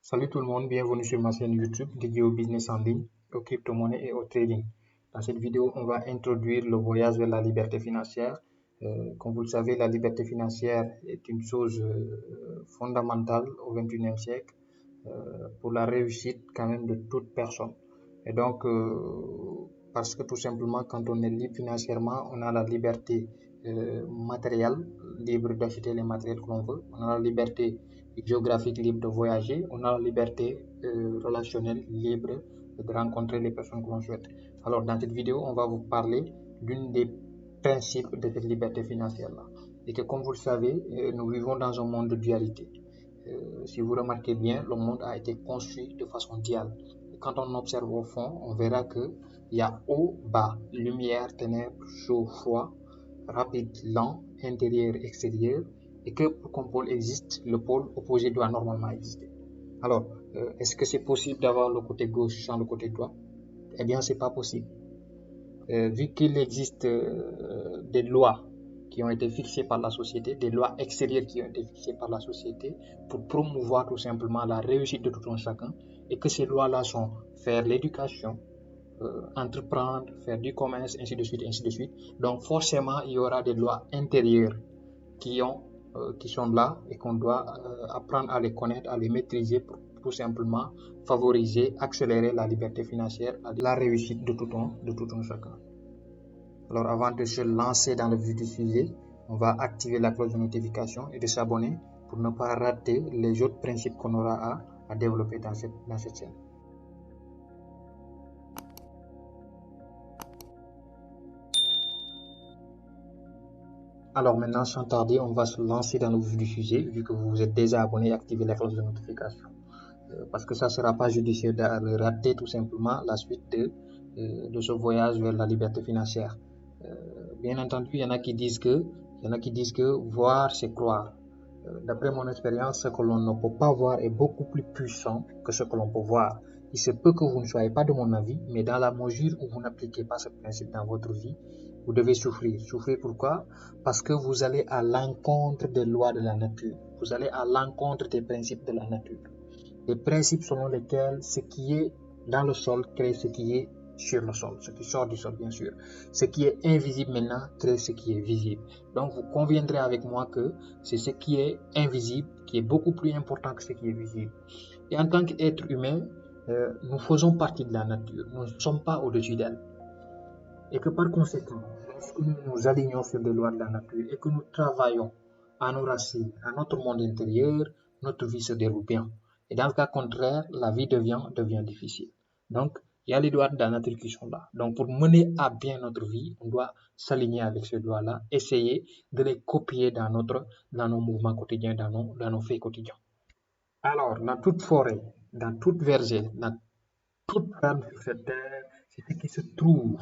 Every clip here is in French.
Salut tout le monde, bienvenue sur ma chaîne YouTube dédiée au business en ligne, aux crypto-monnaies et au trading. Dans cette vidéo, on va introduire le voyage vers la liberté financière. Comme vous le savez, la liberté financière est une chose fondamentale au XXIe siècle pour la réussite quand même de toute personne. Et donc, parce que tout simplement, quand on est libre financièrement, on a la liberté matérielle, libre d'acheter les matériels que l'on veut, on a la liberté géographique libre de voyager, on a la liberté relationnelle libre de rencontrer les personnes que l'on souhaite. Alors, dans cette vidéo, on va vous parler d'une des principes de cette liberté financière-là. Et que, comme vous le savez, nous vivons dans un monde de dualité. Si vous remarquez bien, le monde a été construit de façon duale. Et quand on observe au fond, on verra qu'il y a haut, bas, lumière, ténèbres, chaud, froid, rapide, lent, intérieur, extérieur, et que pour qu'un pôle existe, le pôle opposé doit normalement exister. Alors, est-ce que c'est possible d'avoir le côté gauche sans le côté droit? Eh bien, c'est pas possible. Vu qu'il existe des lois qui ont été fixées par la société, des lois extérieures qui ont été fixées par la société pour promouvoir tout simplement la réussite de tout un chacun, et que ces lois-là sont faire l'éducation, entreprendre, faire du commerce, ainsi de suite, ainsi de suite. Donc forcément, il y aura des lois intérieures qui sont là et qu'on doit apprendre à les connaître, à les maîtriser pour tout simplement favoriser, accélérer la liberté financière, la réussite de tout un chacun. Alors avant de se lancer dans le vif du sujet, on va activer la cloche de notification et de s'abonner pour ne pas rater les autres principes qu'on aura à développer dans cette chaîne. Alors maintenant, sans tarder, on va se lancer dans le vif du sujet, vu que vous êtes déjà abonné et activé la cloche de notification. Parce que ça ne sera pas judicieux de rater tout simplement la suite de ce voyage vers la liberté financière. Bien entendu, il y en a qui disent que voir, c'est croire. D'après mon expérience, ce que l'on ne peut pas voir est beaucoup plus puissant que ce que l'on peut voir. Il se peut que vous ne soyez pas de mon avis, mais dans la mesure où vous n'appliquez pas ce principe dans votre vie, vous devez souffrir. Souffrir pourquoi? Parce que vous allez à l'encontre des lois de la nature. Vous allez à l'encontre des principes de la nature. Les principes selon lesquels ce qui est dans le sol crée ce qui est sur le sol, ce qui sort du sol bien sûr. Ce qui est invisible maintenant crée ce qui est visible. Donc vous conviendrez avec moi que c'est ce qui est invisible qui est beaucoup plus important que ce qui est visible. Et en tant qu'être humain, nous faisons partie de la nature, nous ne sommes pas au-dessus d'elle. Et que par conséquent, lorsque nous nous alignons sur les lois de la nature et que nous travaillons à nos racines, à notre monde intérieur, notre vie se déroule bien. Et dans le cas contraire, la vie devient difficile. Donc, il y a les lois de la nature qui sont là. Donc, pour mener à bien notre vie, on doit s'aligner avec ces lois-là, essayer de les copier dans nos mouvements quotidiens, dans nos faits quotidiens. Alors, dans toute forêt, dans toute verger, dans toute plante sur cette terre, c'est ce qui se trouve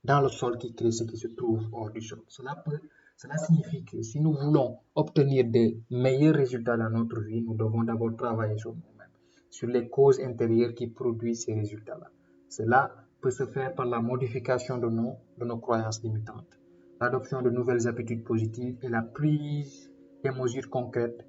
dans le sol qui crée ce qui se trouve hors du sol. Cela signifie que si nous voulons obtenir de meilleurs résultats dans notre vie, nous devons d'abord travailler sur nous-mêmes, sur les causes intérieures qui produisent ces résultats-là. Cela peut se faire par la modification de nos croyances limitantes, l'adoption de nouvelles habitudes positives et la prise des mesures concrètes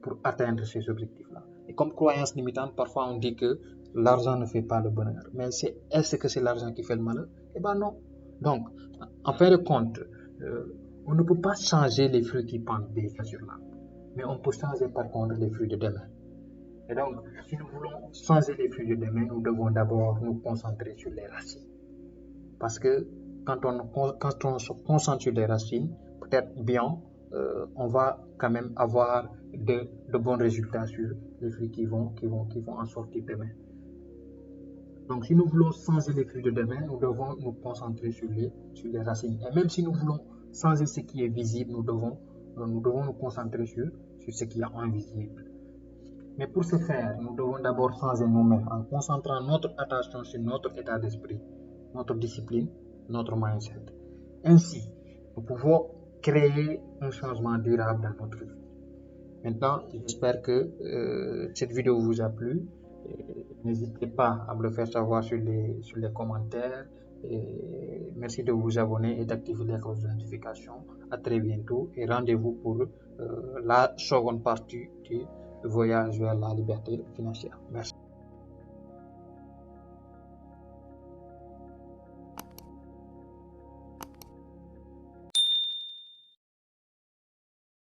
pour atteindre ces objectifs-là. Et comme croyance limitante, parfois on dit que l'argent ne fait pas le bonheur. Mais est-ce que c'est l'argent qui fait le malheur? Eh bien non. Donc, en fin de compte, on ne peut pas changer les fruits qui pendent déjà sur l'arbre. Mais on peut changer par contre les fruits de demain. Et donc, si nous voulons changer les fruits de demain, nous devons d'abord nous concentrer sur les racines. Parce que quand on se concentre sur les racines, peut-être bien, on va quand même avoir de bons résultats sur les fruits qui vont en sortir demain. Donc, si nous voulons changer les fruits de demain, nous devons nous concentrer sur les racines. Et même si nous voulons changer ce qui est visible, nous devons nous concentrer sur ce qui est invisible. Mais pour ce faire, nous devons d'abord changer nous-mêmes en concentrant notre attention sur notre état d'esprit, notre discipline, notre mindset. Ainsi, nous pouvons créer un changement durable dans notre vie. Maintenant, j'espère que cette vidéo vous a plu. N'hésitez pas à me le faire savoir sur les commentaires. Et merci de vous abonner et d'activer la cloche de notification. À très bientôt et rendez-vous pour la seconde partie voyage vers la liberté financière. Merci.